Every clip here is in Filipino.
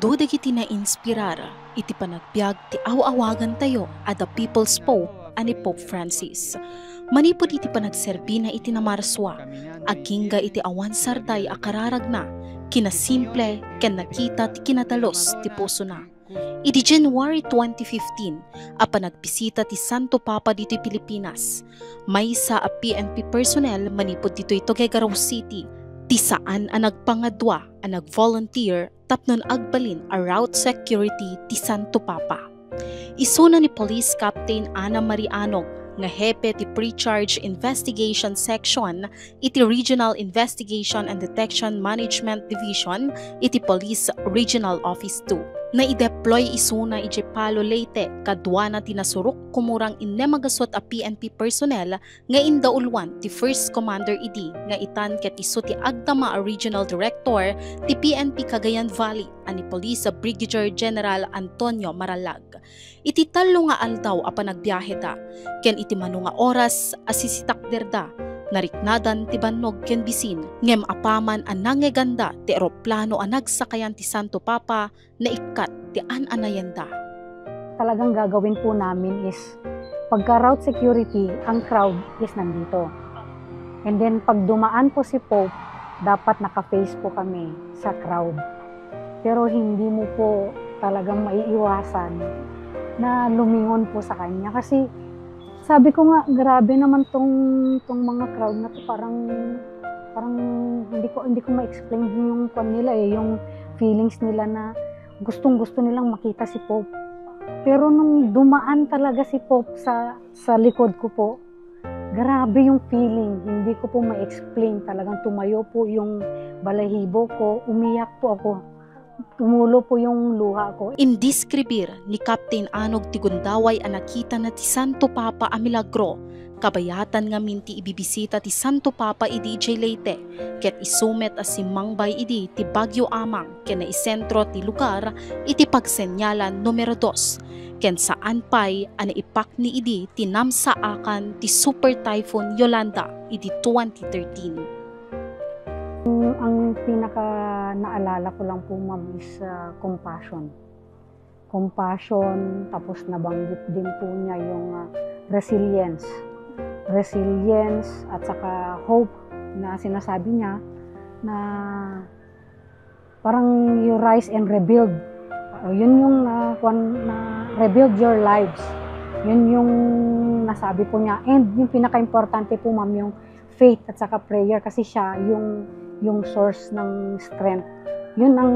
Duda kiti na inspirar, iti panagbiag ti awawagan tayo at the People's Pope ani Pope Francis. Manipod iti panagserbi na iti namarswa, agingga iti awan sarday akararag na, kinasimple, ken nakita ti kinatalos ti puso na. Iti January 2015, panagpisita ti Santo Papa dito Pilipinas. Maysa a PNP personnel manipod dito Tuguegarao City, ti saan ang nagpangadwa ang nag-volunteer tapnon agbalin a route security ti Santo Papa. Isuna ni Police Captain Ana Marianog nga hepe ti Pre-Charge Investigation Section iti Regional Investigation and Detection Management Division iti Police Regional Office 2. Na i-deploy isuna iti Palo Leyte kadwa na tinasurok kumurang inemagasot a PNP personnel nga indaulwan ti First Commander idi nga itan ket isu ti agdama a Regional Director ti PNP Cagayan Valley ani Police Brigadier General Antonio Maralag. Iti talo nga aldaw a panagbiyahe da ken iti mano nga oras asisitakderda nariknadan ti bannog ken bisin ngem apaman ang nangeganda ti eroplano ang nagsakayan ti Santo Papa na ikat ti anayanda. Talagang gagawin po namin is pagka route security, ang crowd is nandito. And then pag dumaan po si Pope, dapat naka-face po kami sa crowd. Pero hindi mo po talagang maiiwasan na lumingon po sa kanya kasi sabi ko nga, grabe naman tong mga crowd na to, parang hindi ko ma-explain yung nila yung feelings nila na gustong-gusto nilang makita si Pope. Pero nung dumaan talaga si Pope sa likod ko po, grabe yung feeling, hindi ko po ma-explain, talagang tumayo po yung balahibo ko, umiyak po ako. Tumulo po yung luha ko. Indeskribir ni Captain Anog ti Gundaway ang nakita na ti Santo Papa a milagro. Kabayatan nga minti ibibisita ti Santo Papa idi Leyte. Ket isumet as si Mangbay idi ti Bagyo Amang ken naisentro ti lugar iti pagsenyalan numero 2. Ken saan pay ang ipak ni idi ti namsaakan ti Super Typhoon Yolanda idi 2013. Ang pinaka naalala ko lang po, ma'am, is compassion. Compassion, tapos nabanggit din po niya yung resilience. Resilience at saka hope na sinasabi niya na parang you rise and rebuild. Yun yung na rebuild your lives. Yun yung nasabi po niya. And yung pinaka-importante po, ma'am, yung faith at saka prayer kasi siya yung source ng strength. Yun ang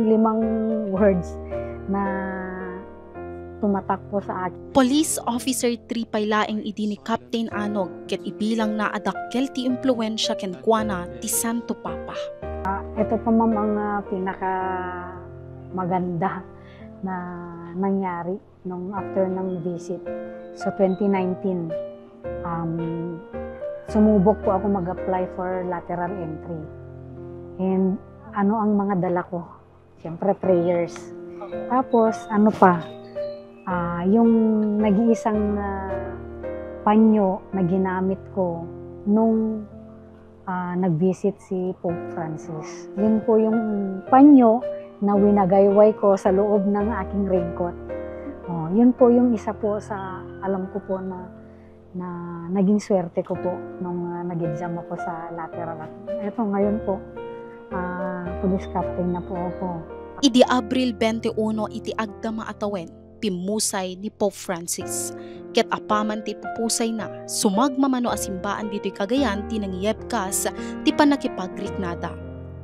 5 words na tumatak po sa akin. Police Officer 3 paylaeng idi ni Captain Anog ket ibilang na adakkel ti impluwensya ken kuana ti Santo Papa. Ito po, ma'am, ang pinaka maganda na nangyari nung after ng visit. So 2019, sumubok po ako mag-apply for lateral entry. And ano ang mga dala ko? Siyempre prayers. Tapos ano pa? Yung nag-iisang panyo na ginamit ko nung nag-visit si Pope Francis. Yun po yung panyo na winagayway ko sa loob ng aking raincoat. Yun po yung isa po sa alam ko po na naging swerte ko po nung nag-exam ako sa lateral. Eto ngayon po, police captain na po ako. Idi Abril 21 iti agdama atawen, pimusay ni Pope Francis. Ket apaman ti pupusay na, sumagmamano asimbaan dito'y Cagayan ti nangyebkas ti panakipagriknada.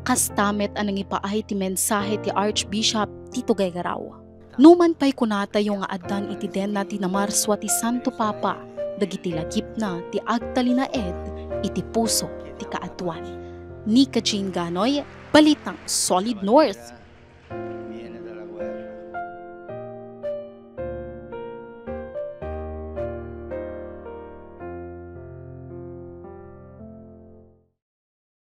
Kastamet ang nangipaay ti mensahe ti Archbishop ti Tuguegarao. Numan pa'y kunatayo nga addan iti den na ti namarswa ti Santo Papa, dagiti lagip na ti agtalina ed iti puso ti kaadwan. Nika Jean Ganoy, Balitang Solid North.